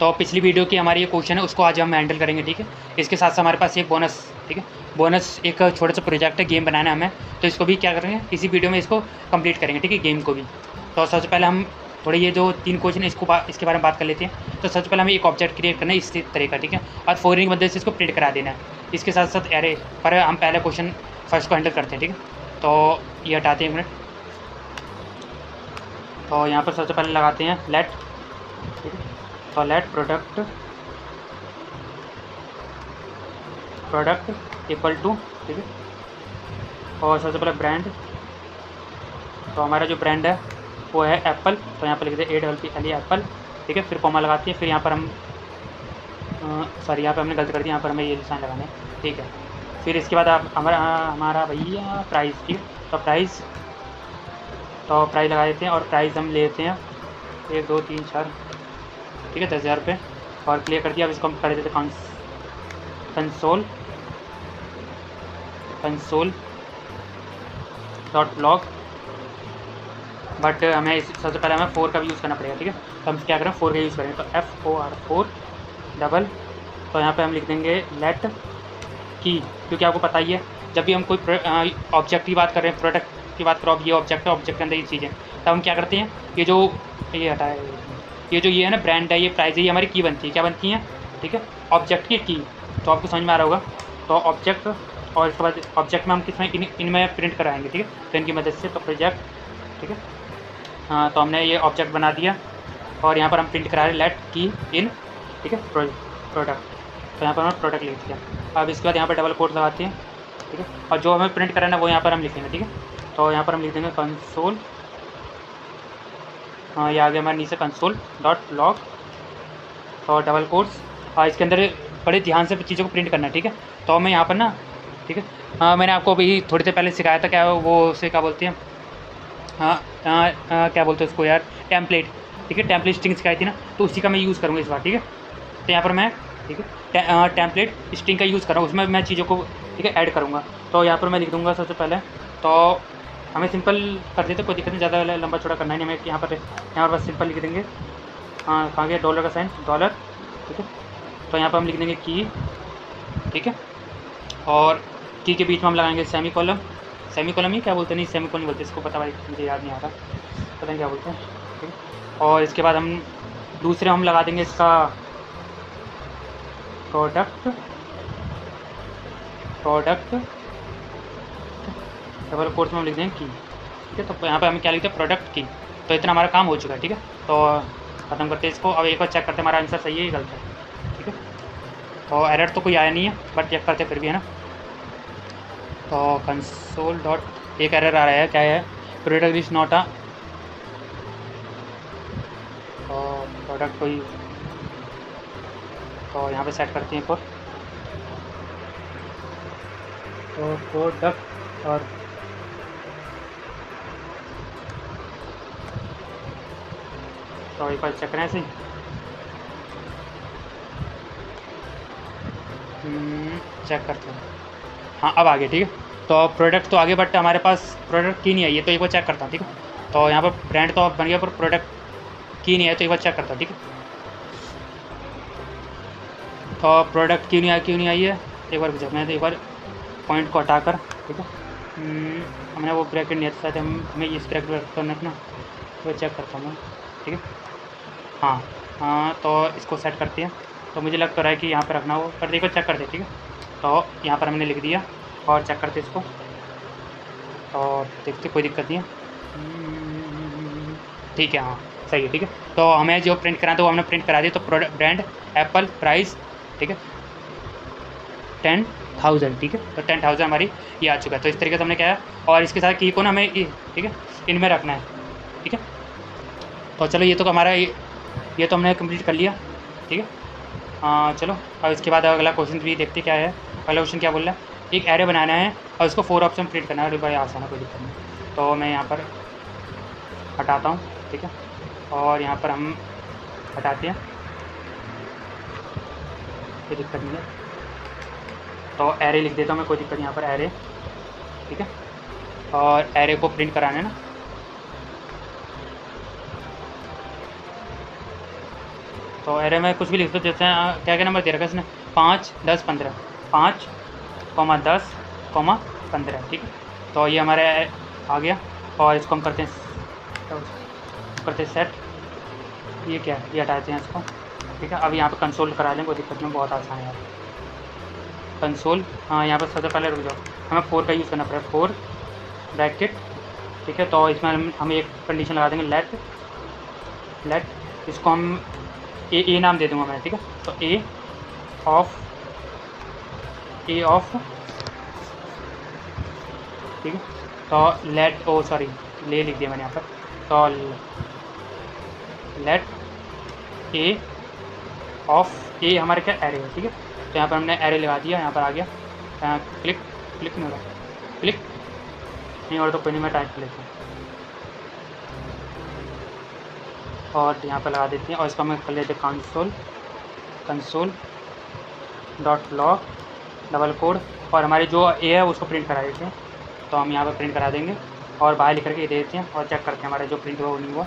तो पिछली वीडियो की हमारी ये क्वेश्चन है उसको आज हम हैंडल करेंगे, ठीक है। इसके साथ साथ हमारे पास एक बोनस, ठीक है, बोनस एक छोटा सा प्रोजेक्ट है, गेम बनाना है हमें, तो इसको भी क्या करेंगे, इसी वीडियो में इसको कंप्लीट करेंगे, ठीक है, गेम को भी। तो सबसे पहले हम थोड़े ये जो 3 क्वेश्चन है इसके बारे में बात कर लेते हैं। तो सबसे पहले हमें एक ऑब्जेक्ट क्रिएट करना है इस तरह का, ठीक है, और फॉरवर्डिंग की मदद से इसको प्रिंट करा देना है। इसके साथ साथ एरे पर हम पहले क्वेश्चन फर्स्ट को हैंडल करते हैं, ठीक है। तो ये हटाते हैं 1 मिनट। तो यहाँ पर सबसे पहले लगाते हैं लेट, ठीक है। तो लेट प्रोडक्ट इक्वल टू, ठीक है, और सबसे पहले ब्रांड। तो हमारा जो ब्रांड है वो है एप्पल, तो यहाँ पर लिखते हैं APPLE एप्पल, ठीक है। फिर कॉमा लगाते हैं, फिर यहाँ पर हम सॉरी यहाँ पर हमने गलती कर दी, यहाँ पर हमें ये निशान लगाने हैं, ठीक है। फिर इसके बाद आप हमारा भैया प्राइस, ठीक है। तो प्राइस लगा देते हैं और प्राइस हम लेते हैं 1 2 3 4, ठीक है, 10,000 रुपये, और क्लियर कर दिया। अब इसको हम कर देते हैं कंसोल डॉट लॉग, बट हमें सबसे पहले हमें 4 का भी यूज़ करना पड़ेगा, ठीक है। तो हम क्या करें, 4 का यूज़ करेंगे, तो FOR डबल, तो यहाँ पे हम लिख देंगे लेट की, क्योंकि आपको पता ही है जब भी हम कोई ऑब्जेक्ट की बात कर रहे हैं, प्रोडक्ट की बात करो, अब ये ऑब्जेक्ट है, ऑब्जेक्ट के अंदर ये चीज़ें, तब हम क्या करते हैं, ये हटाए, ये है ना ब्रांड है, ये प्राइस है, ये हमारी की बनती है, क्या बनती है, ठीक है, ऑब्जेक्ट की की। तो आपको समझ में आ रहा होगा। तो ऑब्जेक्ट, और इसके बाद ऑब्जेक्ट में हम किसमें इनमें प्रिंट कराएंगे, ठीक है, तो इनकी मदद से। तो प्रोजेक्ट, ठीक है, हाँ, तो हमने ये ऑब्जेक्ट बना दिया और यहाँ पर हम प्रिंट करा रहे लेट की इन, ठीक है, प्रोडक्ट। तो यहाँ पर हमने प्रोडक्ट लिख दिया। अब इसके बाद यहाँ पर डबल कोट लगाते हैं, ठीक है, और जो हमें प्रिंट कराना है वो यहाँ पर हम लिखेंगे, ठीक है। तो यहाँ पर हम लिख देंगे कंसोल, हाँ, ये आ गया हमारे नीचे कंसोल डॉट लॉग और डबल कोट्स, और इसके अंदर बड़े ध्यान से चीज़ों को प्रिंट करना है, ठीक है। तो मैं यहाँ पर ना, ठीक है, हाँ, मैंने आपको अभी थोड़ी देर पहले सिखाया था, क्या वो उसे क्या बोलते हैं, क्या बोलते हैं उसको यार, टेम्पलेट, ठीक है, टेम्पलेट स्ट्रिंग सिखाई थी ना, तो उसी का मैं यूज़ करूँगा इस बार, ठीक है। तो यहाँ पर मैं, ठीक है, टेम्पलेट स्ट्रिंग का यूज़ कर रहा हूँ, उसमें मैं चीज़ों को, ठीक है, ऐड करूँगा। तो यहाँ पर मैं लिख दूँगा सबसे पहले, तो हमें सिंपल कर देते, कोई दिक्कत नहीं, ज़्यादा लंबा चौड़ा करना है नहीं हमें। यहाँ पर बस सिंपल लिख देंगे, हाँ, कहाँ गया डॉलर का साइन, डॉलर, ठीक है। तो यहाँ पर हम लिख देंगे की, ठीक है, और की के बीच में हम लगाएंगे सेमी कॉलम ही क्या बोलते हैं, नहीं सेमी कॉलम बोलते इसको, पता भाई मुझे याद नहीं आ रहा, पता नहीं क्या बोलते हैं, ठीक है। और इसके बाद हम दूसरे हम लगा देंगे इसका प्रोडक्ट डबल कोट्स में हम लिख देंगे की, ठीक है। तो यहाँ पे हमें क्या लिखते हैं, प्रोडक्ट की। तो इतना हमारा काम हो चुका है, ठीक है। तो ख़त्म करते हैं इसको। अब एक बार चेक करते हैं हमारा आंसर सही है या गलत है, ठीक है। तो एरर तो कोई आया नहीं है, बट चेक करते फिर भी, है ना। तो कंसोल डॉट, एक एरर आ रहा है, क्या है, product is not a, product कोई, तो यहाँ पे सेट करते हैं एक और, तो प्रोडक्ट, और तो एक बार चेक करें ऐसे, चेक करते हैं, हाँ, अब आ गया, ठीक है। तो प्रोडक्ट तो आगे, बट हमारे पास प्रोडक्ट की नहीं आई है, तो एक बार चेक करता हूँ, ठीक है। तो यहाँ पर ब्रांड तो बन गया, पर प्रोडक्ट की नहीं है, तो एक बार चेक करता हूँ, ठीक है। तो प्रोडक्ट क्यों नहीं आई है, एक बार जब मैं एक बार पॉइंट को हटाकर, ठीक है, हमने वो ब्रैकेट नहीं आता, हमें इस ब्रैकेट करना अपना, तो चेक करता हूँ मैं, ठीक है, हाँ, तो इसको सेट करते हैं। तो मुझे लग तो रहा है कि यहाँ पर रखना हो, पर देखो चेक करते हैं, ठीक है। तो यहाँ पर हमने लिख दिया और चेक करते इसको, और देखते कोई दिक्कत नहीं है, ठीक है, हाँ, सही है, ठीक है। तो हमें जो प्रिंट कराना था वो हमने प्रिंट करा दिया। तो प्रोडक्ट ब्रांड एप्पल प्राइस, ठीक है, 10,000, ठीक है। तो 10,000 हमारी ये आ चुका है। तो इस तरीके से हमने क्या है, और इसके साथ की को ना हमें, ठीक है, इनमें रखना है, ठीक है। तो चलो, ये तो हमारा ये तो हमने कंप्लीट कर लिया, ठीक है। चलो, अब इसके बाद अगला क्वेश्चन भी देखते क्या है। अगला क्वेश्चन क्या बोल रहा है, एक एरे बनाना है और उसको 4 ऑप्शन प्रिंट करना है। अरे भाई आसान है, कोई दिक्कत नहीं। तो मैं यहाँ पर हटाता हूँ, ठीक है, और यहाँ पर हम हटाते हैं, कोई दिक्कत नहीं है। तो एरे लिख देता हूँ मैं, कोई दिक्कत नहीं, यहाँ पर एरे, ठीक है, और एरे को प्रिंट कराना है ना। तो एरे में कुछ भी लिख दो, जैसे क्या क्या नंबर दे रखा है इसने, 5, 10, 15, 5, 10, 15, ठीक है। तो ये हमारे आ गया और इसको हम करते हैं सेट। ये क्या है, ये हटा देते हैं इसको, ठीक है। अब यहाँ पे कंसोल करा लें, कोई दिक्कत नहीं, बहुत आसान है यार कंसोल। हाँ यहाँ पर सबसे पहले रुक जाओ, हमें 4 का यूज़ करना पड़ेगा, 4 ब्रैकेट, ठीक है। तो इसमें हम एक कंडीशन लगा देंगे, लेट इसको हम ए नाम दे दूँगा मैं, ठीक है। तो ए ऑफ, ठीक है। तो लेट, ओ सॉरी ले लिख दिया मैंने यहाँ पर, तो लेट ए ऑफ, ए हमारे क्या एरे है, ठीक है। तो यहाँ पर हमने एरे लगा दिया, यहाँ पर आ गया, क्लिक नहीं हो रहा, क्लिक नहीं हो रहा, तो कोई नहीं, मैं टाइप कर लेता हूँ और यहाँ पर लगा देते हैं। और इसको हम कर लेते हैं console dot log double quote, और हमारी जो ए है उसको प्रिंट करा देते हैं। तो हम यहाँ पर प्रिंट करा देंगे और बाहर लिख करके दे देते हैं और चेक करते हैं हमारा जो प्रिंट हुआ वो नहीं हुआ।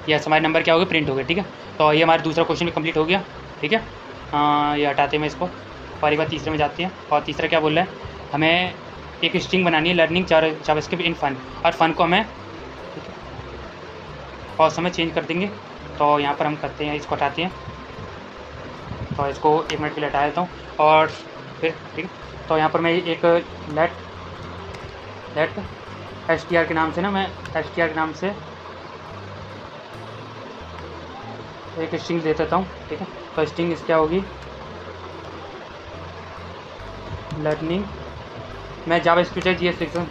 यस, हमारे नंबर क्या हो गए, प्रिंट हो गए, ठीक है। तो ये हमारा दूसरा क्वेश्चन भी कंप्लीट हो गया, ठीक है। ये हटाते हैं मैं इसको और एक बार तीसरे में जाते हैं। और तीसरा क्या बोल रहा है, हमें एक स्ट्रिंग बनानी है, लर्निंग जावास्क्रिप्ट इन फन, और फन को हमें और समय चेंज कर देंगे। तो यहाँ पर हम करते हैं, इसको हटाते हैं, तो इसको 1 मिनट के लिए हटा देता हूँ और फिर ठीक है। तो यहाँ पर मैं एक लेट str के नाम से ना, मैं str के नाम से एक स्ट्रिंग दे देता हूँ, ठीक है। तो स्ट्रिंग इस क्या होगी, लर्निंग, मैं जावास्क्रिप्ट है GS लिख दूँ,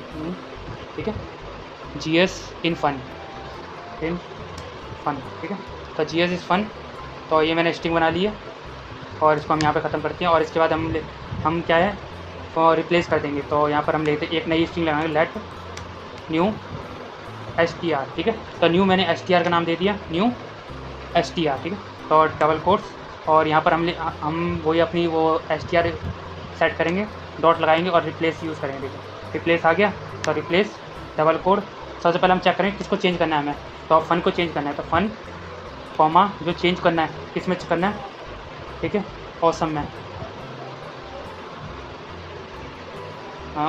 ठीक है, GS इन फन, ठीक है। तो GS इज़ फन, तो ये मैंने स्ट्रिंग बना ली है और इसको हम यहाँ पे ख़त्म करते हैं। और इसके बाद हम क्या है तो रिप्लेस कर देंगे। तो यहाँ पर हम लेते एक नई स्ट्रिंग लगाएंगे, लेट न्यू str, ठीक है। तो न्यू मैंने str का नाम दे दिया, न्यू str, ठीक है। तो डबल कोट्स, और यहाँ पर हम वही अपनी वो str सेट करेंगे, डॉट लगाएंगे और रिप्लेस यूज़ करेंगे, देखिए रिप्लेस आ गया। तो रिप्लेस डबल कोड, सबसे पहले हम चेक करेंगे किसको चेंज करना है हमें, तो फन को चेंज करना है। तो फन कॉमा जो चेंज करना है किस में करना है, ठीक है, ऑसम में,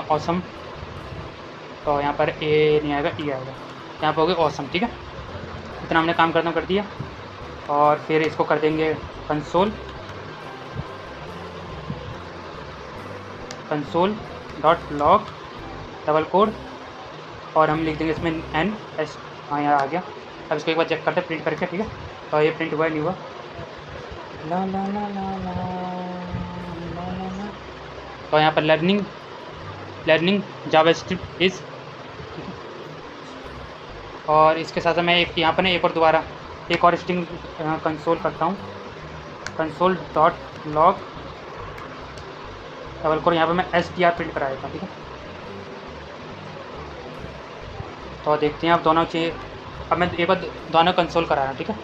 ऑसम। तो यहाँ पर ए नहीं आएगा, ई आएगा, यहाँ पर हो गया ऑसम, ठीक है। इतना हमने काम करना कर दिया और फिर इसको कर देंगे console dot log double quote, और हम लिख देंगे इसमें एन एस, हाँ यहाँ आ गया। अब इसको एक बार चेक करते हैं प्रिंट करके, ठीक है। तो ये प्रिंट हुआ है नहीं हुआ, ला ला ला ला ला ला ला ला। तो यहाँ पर लर्निंग जावास्क्रिप्ट इज़, और इसके साथ मैं एक यहाँ पर एक और दोबारा एक और स्ट्रिंग कंसोल करता हूँ, console dot log double quote, यहाँ पर मैं str प्रिंट करा देता हूँ, ठीक है। तो देखते हैं आप दोनों चीज़, अब मैं एक बार दोनों कंसोल करा रहा हूँ, ठीक है।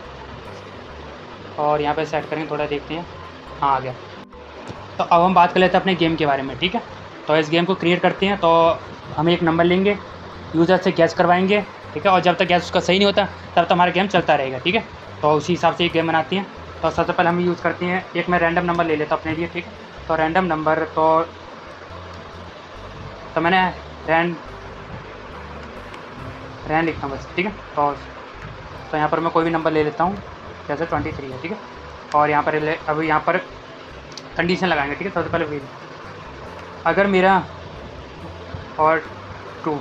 और यहाँ पे सेट करेंगे, थोड़ा देखते हैं, हाँ आ गया। तो अब हम बात कर लेते हैं अपने गेम के बारे में, ठीक है। तो इस गेम को क्रिएट करते हैं, तो हम एक नंबर लेंगे, यूज़र से गैस करवाएंगे, ठीक है। और जब तक गैस उसका सही नहीं होता तब तक हमारा गेम चलता रहेगा, ठीक है। तो उसी हिसाब से एक गेम बनाते हैं। तो सबसे पहले हम यूज़ करते हैं, एक मैं रैंडम नंबर ले लेता हूँ अपने लिए, ठीक है। तो रैंडम नंबर, तो मैंने रैंड लिखता हूँ बस, ठीक है। तो यहाँ पर मैं कोई भी नंबर ले लेता हूँ, जैसे 23 है, ठीक है। और यहाँ पर अब यहाँ पर कंडीशन लगाएंगे, ठीक है। सबसे पहले विल, अगर मेरा और ट्रू,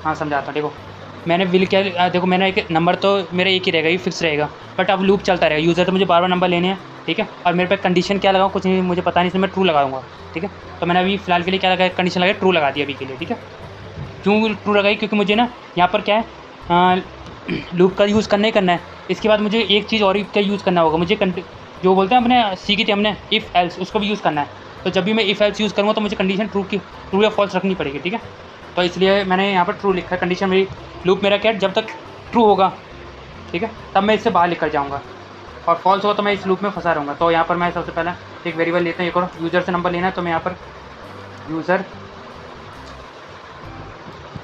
हाँ समझाता हूँ, देखो मैंने विल क्या, देखो मैंने एक नंबर तो मेरा एक ही रहेगा, ये फिक्स रहेगा, बट अब लूप चलता रहेगा, यूज़र तो मुझे बार बार नंबर लेने हैं, ठीक है। और मेरे पे कंडीशन क्या लगाऊँ कुछ नहीं मुझे पता नहीं, इसमें मैं ट्रू लगाऊंगा, ठीक है। तो मैंने अभी फ़िलहाल के लिए क्या लगाया, कंडीशन लगाया, ट्रू लगा दिया अभी के लिए, ठीक है। क्यों ट्रू लगाई, क्योंकि मुझे ना यहाँ पर क्या है लूप का यूज़ करना ही करना है। इसके बाद मुझे एक चीज़ और का यूज़ करना होगा, मुझे जो बोलते हैं अपने सीखी थी हमने इफ़ एल्स, उसको भी यूज़ करना है। तो जब भी मैं इफ़ एल्स यूज़ करूँगा तो मुझे कंडीशन ट्रू या फॉल्स रखनी पड़ेगी, ठीक है। तो इसलिए मैंने यहाँ पर ट्रू लिखा है, कंडीशन मेरी लूप मेरा क्या है, जब तक ट्रू होगा, ठीक है, तब मैं इससे बाहर निकल जाऊँगा, और फॉल्स होगा तो मैं इस लूप में फंसा रहूँगा। तो यहाँ पर मैं सबसे पहले एक वेरिएबल लेता हूँ, एक और यूज़र से नंबर लेना है, तो मैं यहाँ पर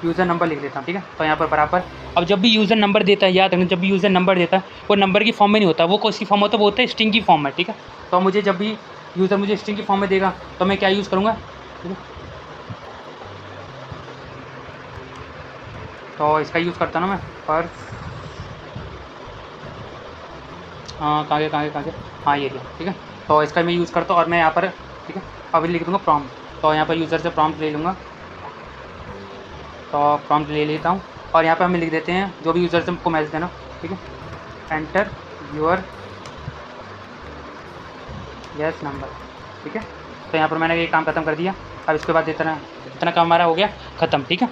यूज़र नंबर लिख देता हूँ, ठीक है। तो यहाँ पर बराबर अब जब भी यूज़र नंबर देता है, याद रखना, जब भी यूज़र नंबर देता है वो नंबर की फॉर्म में नहीं होता, वो किसकी फॉर्म होता है, वो होता है स्ट्रिंग की फॉर्म में, ठीक है। तो मुझे जब भी यूज़र मुझे स्ट्रिंग की फॉर्म में देगा तो मैं क्या यूज़ करूँगा, ठीक है। तो इसका यूज़ करता हूँ ना मैं, पर कहाँ गया, हाँ ये गया, ठीक है। तो इसका मैं यूज़ करता हूँ और मैं यहाँ पर, ठीक है, अभी लिख दूँगा प्रॉम्प्ट। तो यहाँ पर यूज़र से प्रॉम्प्ट ले लूँगा, तो प्रॉम्प्ट ले लेता हूँ और यहाँ पर हमें लिख देते हैं जो भी यूज़र से हमको मैसेज देना, ठीक है, एंटर योर गैस नंबर, ठीक है। तो यहाँ पर मैंने ये काम ख़त्म कर दिया। अब इसके बाद इतना काम हमारा हो गया ख़त्म, ठीक है।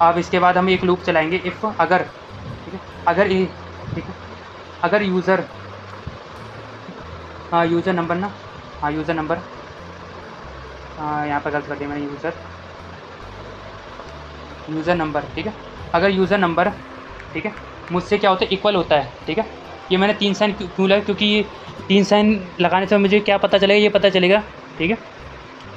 अब इसके बाद हम एक लूप चलाएंगे, इफ़ अगर, ठीक है, अगर ये, ठीक है, अगर यूज़र, यूज़र नंबर ना, हाँ यूज़र नंबर, यहाँ पर गलत कर दिया मैंने, यूज़र नंबर, ठीक है। अगर यूज़र नंबर, ठीक है, मुझसे क्या होता है, इक्वल होता है, ठीक है। ये मैंने 3 साइन क्यों लगाया, क्योंकि ये 3 साइन लगाने से मुझे क्या पता चलेगा, ये पता चलेगा, ठीक है,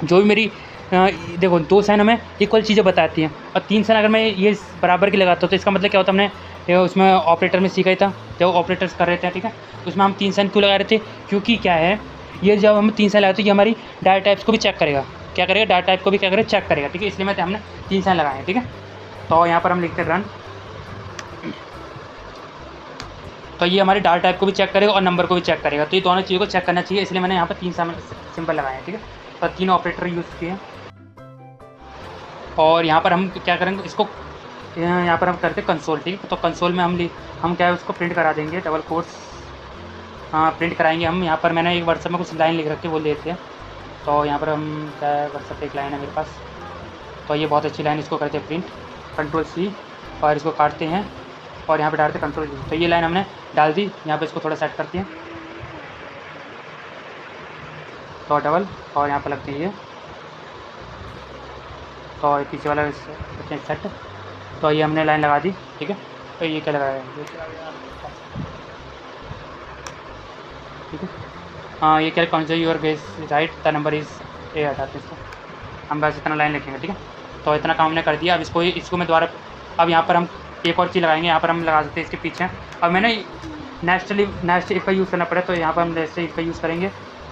जो भी मेरी देखो 2 साइन हमें इक्वल चीज़ें बताती हैं और 3 साइन अगर मैं ये बराबर की लगाता हूँ तो इसका मतलब क्या होता है, हमने उसमें ऑपरेटर में सीखा ही था, जब ऑपरेटर्स कर रहे थे, ठीक है, उसमें हम 3 साइन क्यों लगा रहे थे, क्योंकि क्या है, ये जब हम 3 साइन लगाते हैं ये हमारी डाटा टाइप्स को भी चेक करेगा, क्या करेगा, डाटा टाइप को भी क्या करेगा, चेक करेगा, ठीक है, इसलिए हमने 3 साइन लगाए हैं, ठीक है। तो यहाँ पर हम लिखते हैं रन, तो ये हमारी डाटा टाइप को भी चेक करेगा और नंबर को भी चेक करेगा, तो ये दोनों चीज़ों को चेक करना चाहिए, इसलिए मैंने यहाँ पर 3 सिंपल लगाए हैं, ठीक है। तो 3 ऑपरेटर यूज़ किए हैं और यहाँ पर हम क्या करेंगे, इसको यहाँ पर हम करते हैं कंसोल, ठीक है। तो कंसोल में हम क्या है उसको प्रिंट करा देंगे, डबल कोट्स, हाँ प्रिंट कराएंगे हम। यहाँ पर मैंने एक व्हाट्सएप में कुछ लाइन लिख रखी है, वो लेते हैं। तो यहाँ पर हम क्या है, व्हाट्सएप पे एक लाइन है मेरे पास, तो ये बहुत अच्छी लाइन, इसको करते हैं प्रिंट, कंट्रोल सी, और इसको काटते हैं और यहाँ पे डालते हैं कंट्रोल जी। तो ये लाइन हमने डाल दी, यहाँ पे इसको थोड़ा सेट करते हैं, तो डबल, और यहाँ पर लगते हैं ये, तो पीछे वाला सेट, तो ये हमने लाइन लगा दी, ठीक है। तो ये क्या लगाया है, ठीक है, हाँ ये क्या, consume your guess right the number is, ये हटाते हैं इसको, हम बस इतना लाइन लिखेंगे, ठीक है। तो इतना काम हमने कर दिया। अब इसको मैं दोबारा, अब यहाँ पर हम एक और चीज़ लगाएंगे, यहाँ पर हम लगा सकते हैं इसके पीछे। अब मैंने नेक्स्ट इफ़ का यूज़ करना पड़े, तो यहाँ पर हम नेक्स्ट इफ़ का यूज़ करेंगे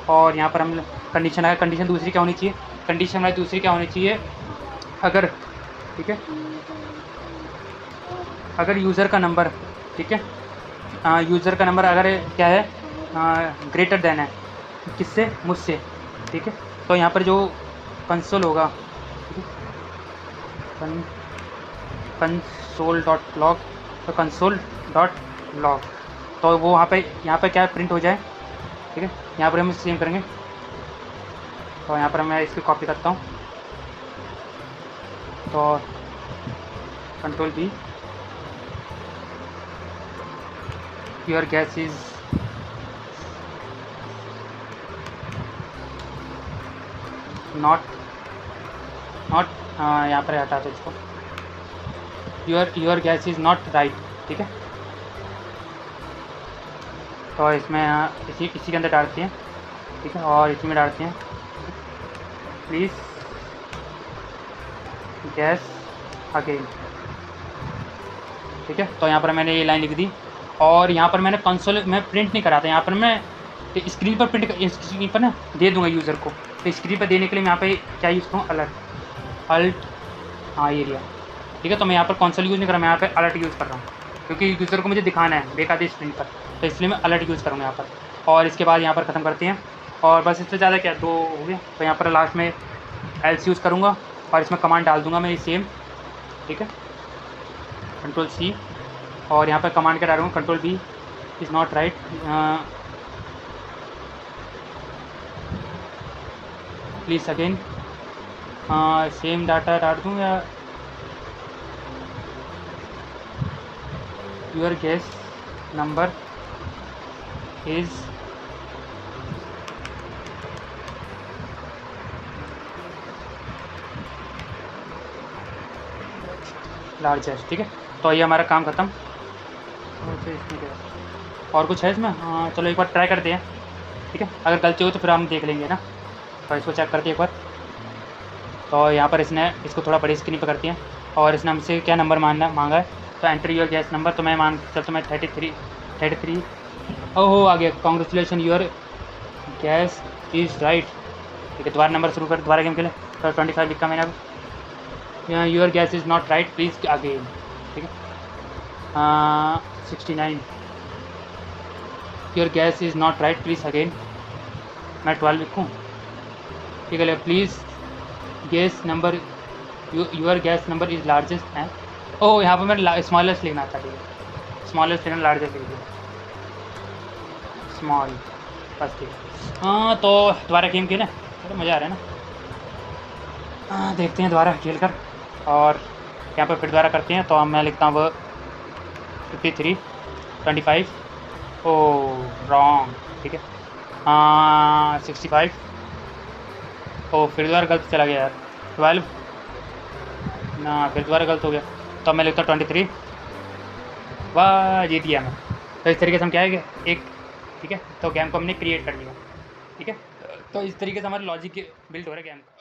और यहाँ पर हम कंडीशन लगाए। कंडीशन दूसरी क्या होनी चाहिए, कंडीशन हमारी दूसरी क्या होनी चाहिए, अगर, ठीक है, अगर यूज़र का नंबर, ठीक है, यूज़र का नंबर अगर क्या है, ग्रेटर देन है किससे, मुझसे, ठीक है। तो यहाँ पर जो कंसोल होगा, ठीक है, कंसोल डॉट लॉग, तो कंसोल डॉट लॉग, तो वो यहाँ पे क्या प्रिंट हो जाए, ठीक है। यहाँ पर हम सेम करेंगे, तो यहाँ पर मैं इसकी कॉपी करता हूँ, तो control B, your guess is not यहाँ पर हटा दो इसको, your guess is not right, ठीक है। तो इसमें इसी के अंदर डालते हैं, ठीक है, और इसी में डालते हैं प्लीज़ गैस अगेन, ठीक है। तो यहाँ पर मैंने ये लाइन लिख दी और यहाँ पर मैंने कंसोल में प्रिंट नहीं करा था, यहाँ पर मैं स्क्रीन पर स्क्रीन पर ना दे दूँगा यूज़र को। तो स्क्रीन पर देने के लिए मैं यहाँ पे क्या यूज़ करूँ, अल्ट, हाँ ये लिया, ठीक है। तो मैं यहाँ पर कंसोल यूज़ नहीं कर रहा, मैं यहाँ पर अलर्ट यूज़ कर रहा हूँ, क्योंकि यूज़र को मुझे दिखाना है बेकायदे स्क्रीन पर, तो इसलिए मैं अलर्ट यूज़ करूँगा यहाँ पर। और इसके बाद यहाँ पर ख़त्म करते हैं और बस इससे ज़्यादा क्या, 2 हो गया। तो यहाँ पर लास्ट में एल्स यूज़ करूँगा और इसमें कमांड डाल दूँगा मैं सेम, ठीक है, कंट्रोल सी, और यहाँ पर कमांड क्या डालूँगा, control B is not right, please again, same data डाल दूँ या your guess number is largest, ठीक है। तो ये हमारा काम ख़त्म। और कुछ है इसमें, हाँ चलो एक बार ट्राई करते हैं, ठीक है, अगर गलती हो तो फिर हम देख लेंगे ना। तो इसको चेक करते हैं एक बार। तो यहाँ पर इसने इसको थोड़ा बड़ी स्क्रीन पर करती हैं और इसने हमसे क्या नंबर मांगा है, तो एंटर योर गैस नंबर, तो मैं मान चलता मैं 33 ओहो आ गया, congratulation your guess is right. ठीक है, दोबारा नंबर शुरू कर, दोबारा गेम खेले। तो 25 लिखा मैंने अब, your guess is not right please again. ठीक है, 69 your guess is not right please again, मैं 12 लिखूँ। ठीक है, please gas number your guess number is largest है। ओह यहाँ पर मैं स्मॉलेस्ट लिखना था। ठीक है, स्मॉलेस्ट लिखना, लार्जेस्ट लिख दिया स्मॉल बस। ठीक है, हाँ तो दोबारा गेम खेलें, अरे मज़ा आ रहा है ना। हाँ देखते हैं दोबारा खेल कर, और यहाँ पर फिर दोबारा करते हैं। तो मैं लिखता हूँ 53 25 ओह रॉन्ग। ठीक है, 65 ओह फिर दोबारा गलत चला गया यार, 12 ना, फिर दोबारा गलत हो गया। तो मैं लिखता हूँ 23। वाह जीत गया मैं। तो इस तरीके से हम क्या है एक, ठीक है, तो गेम को हमने क्रिएट कर लिया। ठीक है, तो इस तरीके से हमारा लॉजिक बिल्ड हो रहा है गेम का।